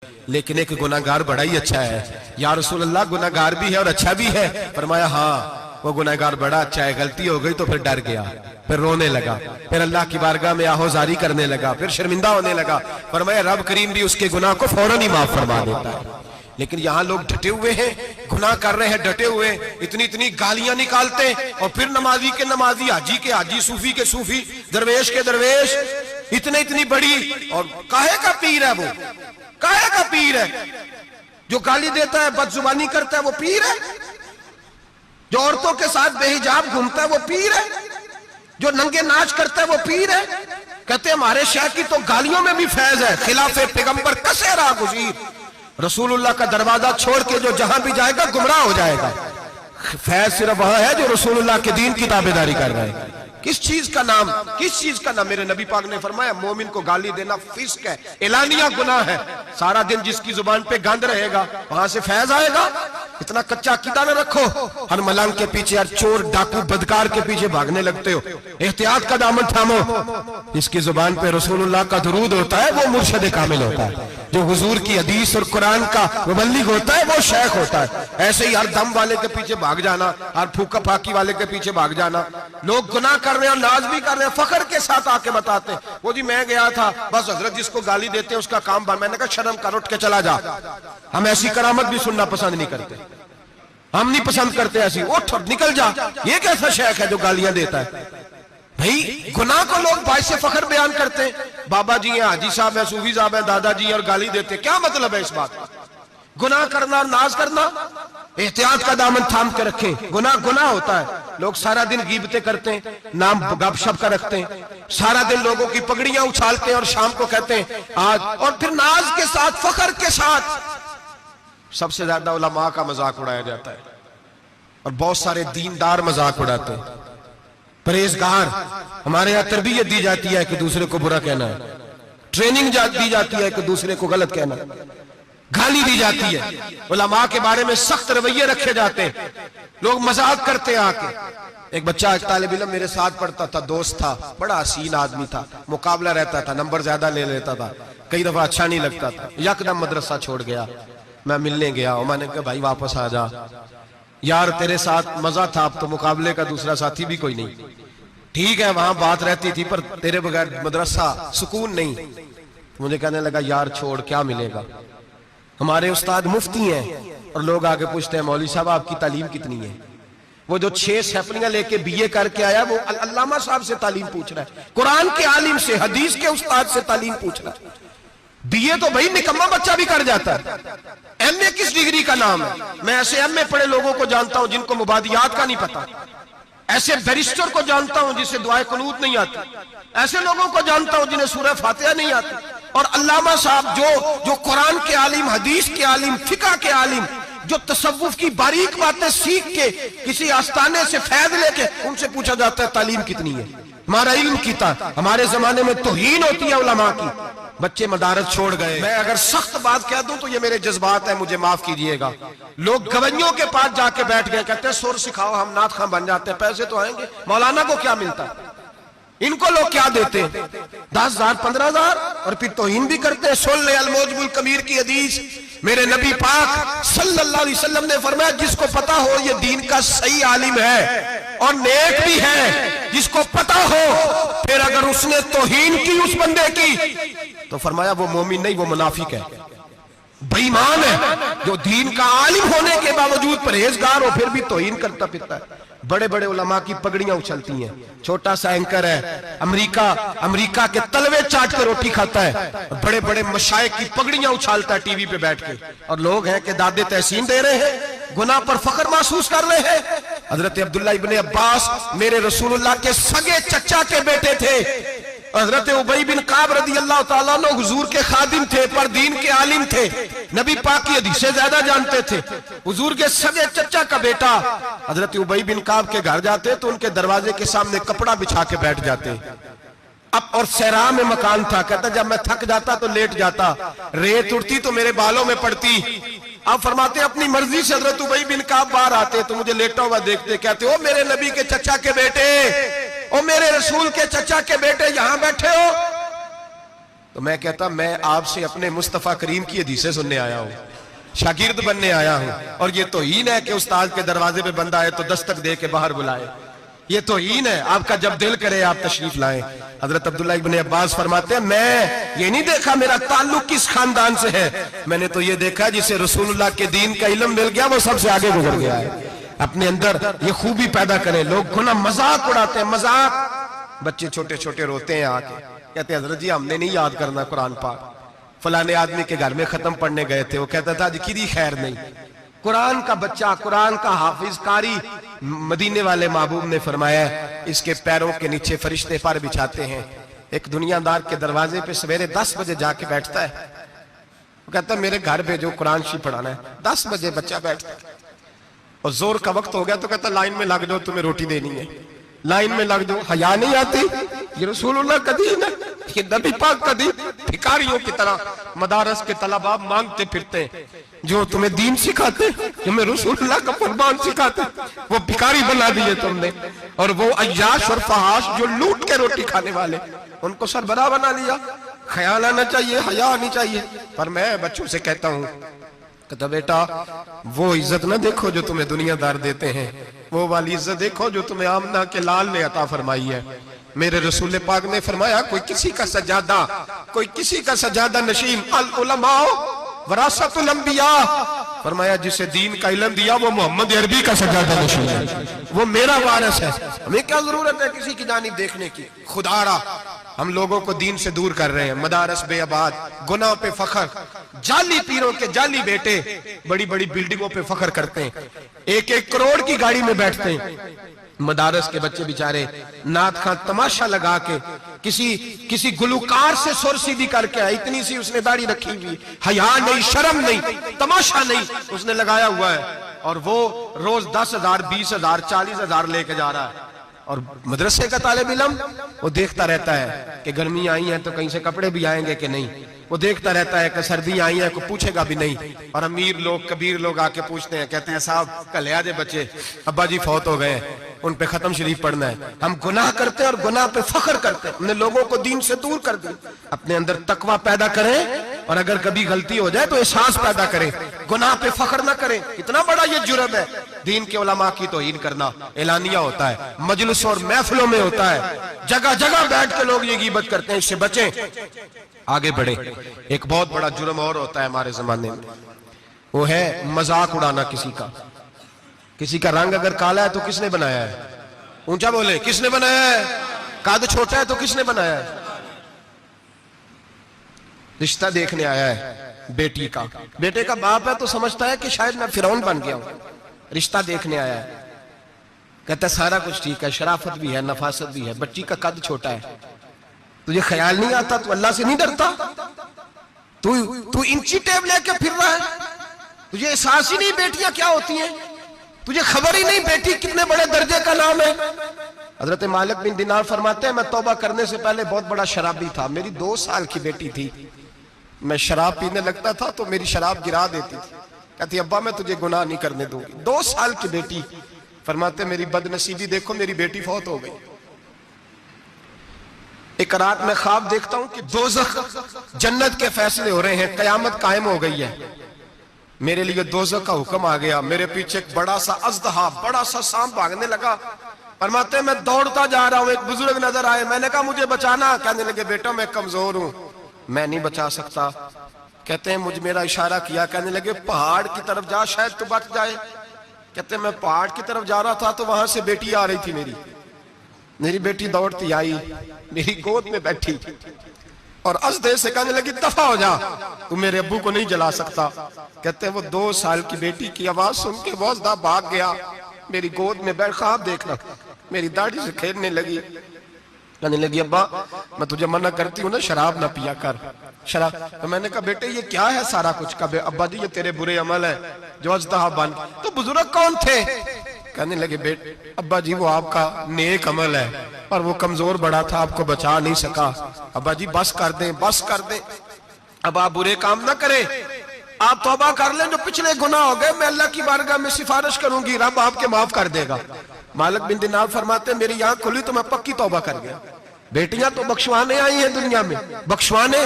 لیکن ایک گناہگار بڑا ہی اچھا ہے۔ یا رسول اللہ گناہگار بھی ہے اور اچھا بھی ہے؟ فرمایا ہاں وہ گناہگار بڑا اچھا ہے، غلطی ہو گئی تو پھر ڈر گیا، پھر رونے لگا، پھر اللہ کی بارگاہ میں آہوزاری کرنے لگا، پھر شرمندہ ہونے لگا۔ فرمایا رب کریم بھی اس کے گناہ کو فوراً ہی معاف فرما دیتا ہے۔ لیکن یہاں لوگ ڈٹے ہوئے ہیں، گناہ کر رہے ہیں، ڈٹے ہوئے، اتنی گالیاں نکالتے، اور پھر نمازی کے نمازی، حاجی کے حاجی، صوفی کے صوفی، درویش کے درویش، اتنی بڑی، اور کاہے کا پیر ہے وہ؟ کاہے کا پیر ہے؟ جو گالی دیتا ہے، بد زبانی کرتا ہے، وہ پیر ہے؟ جو عورتوں کے ساتھ بے حجاب گھومتا ہے وہ پیر ہے؟ جو ننگے ناچ کرتا ہے وہ پیر ہے؟ کہتے ہیں ہمارے شیخ کی تو گالیوں میں بھی فیض ہے، خلاف پیغمبر کسے راہ گزیر، رسول اللہ کا دروازہ چھوڑ کے جو جہاں بھی جائے گا گمراہ ہو جائے گا۔ فیض صرف وہاں ہے جو رسول اللہ کے دین کی تابعداری کر رہے ہیں۔ کس چیز کا نام، کس چیز کا نام؟ میرے نبی پاک نے فرمایا مومن کو گالی دینا فسق ہے، اعلانیہ گناہ ہے۔ سارا دن جس کی زبان پہ گند رہے گا وہاں سے فیض آئے گا؟ اتنا کچا عقیدہ نہ رکھو، ہر ملنگ کے پیچھے، ہر چور ڈاکو بدکار کے پیچھے بھاگنے لگتے ہو۔ احتیاط کا دامن تھامو۔ جس کی زبان پہ رسول اللہ کا درود ہوتا ہے وہ مرشد کامل ہوتا ہے، جو حضور کی حدیث اور قرآن کا مبلغ ہوتا ہے وہ شیخ ہوتا ہے۔ ایسے ہی ہر دم والے کے پیچھے بھاگ جانا، ہر پھوکا پھاکی والے کے پیچھے بھاگ جانا۔ لوگ گناہ کر رہے ہیں، ناز بھی کر رہے ہیں، فخر کے ساتھ آ کے بتاتے ہیں وہ جی میں گیا تھا، بس حضرت جس کو گالی دیتے ہیں اس کا کام بند۔ میں نے کہا شرم کر، اٹھ کے چلا جا۔ ہم ایسی کرامت بھی سننا پسند نہیں کرتے، ہم نہیں پسند کرتے ایسی، اٹھ نکل جا۔ یہ کیسا شیخ ہے جو گالیاں دیتا ہے؟ بھئی گناہ کو لوگ باعث فخر بیان کرتے ہیں، بابا جی ہیں، حاجی صاحب ہیں، صوفی صاحب ہیں، دادا جی ہیں، اور گالی دیتے ہیں۔ کیا مطلب ہے اس بات کا؟ گناہ کرنا، ناز کرنا، احتیاط کا دامن تھام کے رکھیں۔ گناہ ہوتا ہے، لوگ سارا دن غیبتیں کرتے ہیں، نام گپ شپ کا رکھتے ہیں، سارا دن لوگوں کی پگڑیاں اچھالتے ہیں اور شام کو کہتے ہیں آج، اور پھر ناز کے ساتھ، فخر کے ساتھ۔ سب سے زیادہ علماء کا مذاق اڑایا جاتا ہے، اور بہت سارے دیندار مذاق اڑاتے ہیں، پرہیزگار۔ ہمارے یہاں تربیت دی جاتی ہے کہ دوسرے کو برا کہنا ہے، ٹریننگ دی جاتی ہے کہ دوسرے کو غلط کہنا ہے، گالی دی جاتی ہے، علماء کے بارے میں سخت رویے رکھے جاتے ہیں، لوگ مذاق کرتے ہیں آ کے۔ ایک بچہ، ایک طالب علم میرے ساتھ پڑھتا تھا، دوست تھا، بڑا حسین آدمی تھا، مقابلہ رہتا تھا، نمبر زیادہ لے لیتا تھا، کئی دفعہ اچھا نہیں لگتا تھا، یکدم مدرسہ چھوڑ گیا۔ میں ملنے گیا اور میں نے کہا بھائی واپس آ جا یار، تیرے ساتھ مزہ تھا، اب تو مقابلے کا دوسرا ساتھی بھی کوئی نہیں۔ ٹھیک ہے وہاں بات رہتی تھی پر تیرے بغیر مدرسہ سکون نہیں۔ مجھے کہنے لگا یار چھوڑ، کیا ملے گا؟ ہمارے استاد مفتی ہیں اور لوگ آگے پوچھتے ہیں مولوی صاحب آپ کی تعلیم کتنی ہے؟ وہ جو 6 سیفلیاں لے کے BA کر کے آیا وہ علامہ صاحب سے تعلیم پوچھ رہا ہے، قرآن کے عالم سے، حدیث کے استاد سے تعلیم پوچھ رہا ہے۔ BA تو بھائی نکمہ بچہ بھی کر جاتا ہے، MA کس ڈگری کا نام ہے؟ میں ایسے MA پڑھے لوگوں کو جانتا ہوں جن کو مبادیات کا نہیں پتا، ایسے بیرسٹر کو جانتا ہوں جسے دعائے قنوت نہیں آتی، ایسے لوگوں کو جانتا ہوں جنہیں سورہ فاتحہ نہیں آتی۔ اور علامہ صاحب جو قرآن کے عالم، حدیث کے عالم، فقہ کے عالم، جو تصوف کی باریک باتیں سیکھ کے کسی آستانے سے فیض لے کے، ان سے پوچھا جاتا ہے تعلیم کتنی ہے؟ ہمارا علم کیتا۔ ہمارے زمانے میں توہین ہوتی ہے علماء کی، بچے مدارس چھوڑ گئے۔ میں اگر سخت بات کہہ دوں تو یہ میرے جذبات ہیں، مجھے معاف کیجئے گا۔ لوگ گویوں کے پاس جا کے بیٹھ گئے، کہتے ہیں سر سکھاؤ، ہم نعت خواں بن جاتے ہیں، پیسے تو آئیں گے۔ مولانا کو کیا ملتا ہے؟ ان کو لوگ کیا دیتے ہیں؟ 10,000 15,000، اور پھر توہین بھی کرتے ہیں۔ سن لے الموجب الکبیر کی حدیث، میرے نبی پاک صلی اللہ علیہ وسلم نے فرمایا جس کو پتا ہو یہ دین کا صحیح عالم ہے اور نیک بھی ہے، جس کو پتا ہو، پھر اگر اس نے توہین کی اس بندے کی تو فرمایا وہ مومن نہیں، وہ منافق ہے، بے ایمان ہے۔ جو دین کا عالم ہونے کے باوجود پرہیزگار ہو پھر بھی توہین کرتا پھرتا ہے۔ بڑے بڑے علماء کی پگڑیاں اچھلتی ہیں، چھوٹا سا اینکر ہے امریکہ کے تلوے چاٹ کے روٹی کھاتا ہے، بڑے بڑے مشائخ کی پگڑیاں اچھالتا ہے ٹی وی پہ بیٹھ کے، اور لوگ ہیں کہ دادے تحسین دے رہے ہیں، گناہ پر فخر محسوس کر رہے ہیں۔ حضرت عبداللہ ابن عباس میرے رسول اللہ کے سگے چچا کے بیٹے تھے، حضرت ابی بن کعب رضی اللہ تعالیٰ عنہ حضور کے خادم تھے، پر دین کے عالم تھے، نبی پاک کی حدیثیں زیادہ جانتے تھے۔ حضور کے سگے چچا کا بیٹا حضرت ابی بن کعب کے گھر جاتے تو ان کے دروازے کے سامنے کپڑا بچھا کے بیٹھ جاتے۔ اب اور صحرا میں مکان تھا، کہتا جب میں تھک جاتا تو لیٹ جاتا، ریت اڑتی تو میرے بالوں میں پڑتی۔ آپ فرماتے اپنی مرضی سے حضرت ابی بن کعب باہر آتے تو مجھے لیٹا ہوا دیکھتے، کہتے او میرے نبی کے چچا کے بیٹے، او میرے رسول کے چچا کے بیٹے یہاں بیٹھے ہو؟ تو میں کہتا میں آپ سے اپنے مصطفیٰ کریم کی حدیثیں سننے آیا ہوں، شاگرد بننے آیا ہوں، اور یہ توہین ہے کہ استاد کے دروازے پہ بندہ ہے تو دستک دے کے باہر بلائے، یہ توہین ہے۔ آپ کا جب دل کرے آپ تشریف لائیں۔ حضرت عبداللہ ابن عباس فرماتے ہیں میں یہ نہیں دیکھا میرا تعلق کس خاندان سے ہے، میں نے تو یہ دیکھا جسے رسول اللہ کے دین کا علم مل گیا وہ سب سے آگے گزر گیا ہے۔ اپنے اندر یہ خوبی پیدا کریں۔ لوگ گناہ مذاق اڑاتے ہیں، مذاق، بچے چھوٹے چھوٹے روتے ہیں آ کے، کہتے ہیں حضرت جی ہم نے نہیں یاد کرنا قرآن پاک، فلانے آدمی کے گھر میں ختم پڑھنے گئے تھے، وہ کہتا تھا جی کدی خیر نہیں۔ قرآن کا بچہ، قرآن کا حافظ قاری، مدینے والے محبوب نے فرمایا ہے اس کے پیروں کے نیچے فرشتے پر بچھاتے ہیں۔ ایک دنیا دار کے دروازے پہ سویرے 10 بجے جا کے بیٹھتا ہے، وہ کہتا ہے میرے گھر بھیجو قرآن شریف پڑھانا ہے۔ 10 بجے بچہ بیٹھتا ہے اور زور کا وقت ہو گیا تو کہتا ہے لائن میں لگ جاؤ تمہیں روٹی دینی ہے، لائن میں لگ جاؤ۔ حیا نہیں آتی؟ یہ رسول اللہ کا دین ہے، یہ نبی پاک کا دین۔ بھکاریوں کی طرح مدارس کے طلباء مانگتے پھرتے ہیں، جو تمہیں دین سکھاتے، تمہیں رسول اللہ کا فرمان سکھاتے، وہ بھکاری بنا دیے تم نے، اور وہ عیاش اور فحاش جو لوٹ کے روٹی کھانے والے ان کو سربراہ بنا لیا۔ خیال آنا چاہیے، حیا آنی چاہیے۔ پر میں بچوں سے کہتا ہوں کہتا بیٹا وہ عزت نہ دیکھو جو تمہیں دنیا دار دیتے ہیں، وہ والی عزت دیکھو جو تمہیں آمنہ کے لال نے عطا فرمائی ہے۔ میرے رسول پاک نے فرمایا کوئی کسی کا سجادہ، کوئی کسی کا سجادہ نشین، العلماء وراثت الانبیاء، فرمایا جسے دین کا علم دیا وہ محمد عربی کا سجادہ نشین ہے، وہ میرا وارث ہے۔ ہمیں کیا ضرورت ہے کسی کی جانب دیکھنے کی؟ خدارا ہم لوگوں کو دین سے دور کر رہے ہیں، مدارس بے آباد، گناہ پہ فخر، جعلی پیروں کے جعلی بیٹے بڑی بڑی بلڈنگوں پہ فخر کرتے ہیں، 1-1 کروڑ کی گاڑی میں بیٹھتے ہیں۔ مدارس کے بچے بیچارے نعت خاں تماشا لگا کے کسی گلوکار سے سر سیدھی کر کے آئے، اتنی سی اس نے داڑھی رکھی ہوئی، حیا نہیں، شرم نہیں، تماشا نہیں، اس نے لگایا ہوا ہے، اور وہ روز 10,000 20,000 40,000 لے کے جا رہا ہے۔ اور مدرسے کا طالب علم وہ دیکھتا رہتا ہے کہ گرمی آئی ہیں تو کہیں سے کپڑے بھی آئیں گے کہ نہیں، وہ دیکھتا رہتا ہے کہ سردی آئی ہیں کوئی پوچھے گا بھی نہیں۔ اور امیر لوگ کبیر لوگ آ کے پوچھتے ہیں، کہتے ہیں صاحب کل آجے بچے ابا جی فوت ہو گئے ہیں، ان پہ ختم شریف پڑھنا ہے۔ ہم گناہ کرتے ہیں اور گناہ پہ فخر کرتے ہیں، ہم نے لوگوں کو دین سے دور کر دیا۔ اپنے اندر تقوی پیدا کریں، اور اگر کبھی غلطی ہو جائے تو احساس پیدا کریں، گناہ پہ فخر نہ کریں۔ اتنا بڑا یہ جرم ہے دین کے علماء کی توہین کرنا، اعلانیہ ہوتا ہے، مجلس اور محفلوں میں ہوتا ہے، جگہ جگہ بیٹھ کے لوگ یہ غیبت کرتے ہیں، اس سے بچیں، آگے بڑھیں۔ ایک بہت بڑا جرم اور ہوتا ہے ہمارے زمانے میں، وہ ہے مذاق اڑانا کسی کا۔ کسی کا رنگ اگر کالا ہے تو کس نے بنایا ہے؟ اونچا بولے، کس نے بنایا ہے؟ قد چھوٹا ہے تو کس نے بنایا ہے؟ رشتہ دیکھنے آیا ہے بیٹی کا، بیٹے کا باپ ہے تو سمجھتا ہے کہ شاید میں فرعون بن گیا ہوں، رشتہ دیکھنے آیا ہے، کہتا ہے سارا کچھ ٹھیک ہے، شرافت بھی ہے، نفاست بھی ہے، بچی کا قد چھوٹا ہے، تجھے خیال نہیں آتا؟ تو اللہ سے نہیں ڈرتا؟ تو انچی ٹیب لے کے پھر رہا ہے، تجھے احساس ہی نہیں بیٹیاں کیا ہوتی ہیں، تجھے خبر ہی نہیں بیٹی کتنے بڑے درجے کا نام ہے۔ حضرت مالک بن دینار فرماتے ہیں میں توبہ کرنے سے پہلے بہت بڑا شرابی تھا، میری 2 سال کی بیٹی تھی، میں شراب پینے لگتا تھا تو میری شراب گرا دیتی تھی، کہتی ابا میں تجھے گناہ نہیں کرنے دوں گی۔ 2 سال کی بیٹی، فرماتے میری بد نصیبی دیکھو میری بیٹی فوت ہو گئی۔ ایک رات میں خواب دیکھتا ہوں کہ دوزخ جنت کے فیصلے ہو رہے ہیں، قیامت قائم ہو گئی ہے، میرے لیے دوزخ کا حکم آ گیا، میرے پیچھے ایک بڑا سا اژدہا، بڑا سا سانپ بھاگنے لگا، فرماتے ہیں میں دوڑتا جا رہا ہوں، ایک بزرگ نظر آئے، میں نے کہا مجھے بچانا، کہنے لگے بیٹا میں کمزور ہوں، میں نہیں بچا سکتا، کہتے ہیں مجھ میرا اشارہ کیا، کہنے لگے پہاڑ کی طرف جا شاید تو بچ جائے، کہتے ہیں میں پہاڑ کی طرف جا رہا تھا تو وہاں سے بیٹی آ رہی تھی، میری بیٹی دوڑتی آئی، میری گود میں بیٹھی اور ازدے سے کہنے لگی دفع ہو جا، تو میرے ابو کو نہیں جلا سکتا، کہتے ہیں وہ 2 سال کی بیٹی کی آواز سن کے وہ ازدہ بھاگ گیا، میری گود میں بیٹھ خواب دیکھنا، میری داڑھی سے کھیلنے لگی، کہنے لگی ابا میں تجھے منع کرتی ہوں نا شراب نہ پیا کر، شراب، تو میں نے کہا بیٹے یہ کیا ہے سارا کچھ، کہا ابا جی یہ تیرے برے عمل ہے جو ازدہا بن، تو بزرگ کون تھے؟ کہنے لگے بیٹے ابا جی وہ آپ کا نیک عمل ہے، اور وہ کمزور بڑا تھا آپ کو بچا نہیں سکا، ابا جی بس کر دیں بس کر دیں، اب آپ برے کام نہ کریں، آپ توبہ کر لیں، جو پچھلے گناہ ہو گئے میں اللہ کی بارگاہ میں سفارش کروں گی، رب آپ کے معاف کر دے گا۔ مالک بن دینار فرماتے ہیں میری آنکھ کھلی تو میں پکی توبہ کر گیا، بیٹیاں تو بخشوانے آئی ہیں دنیا میں، بخشوانے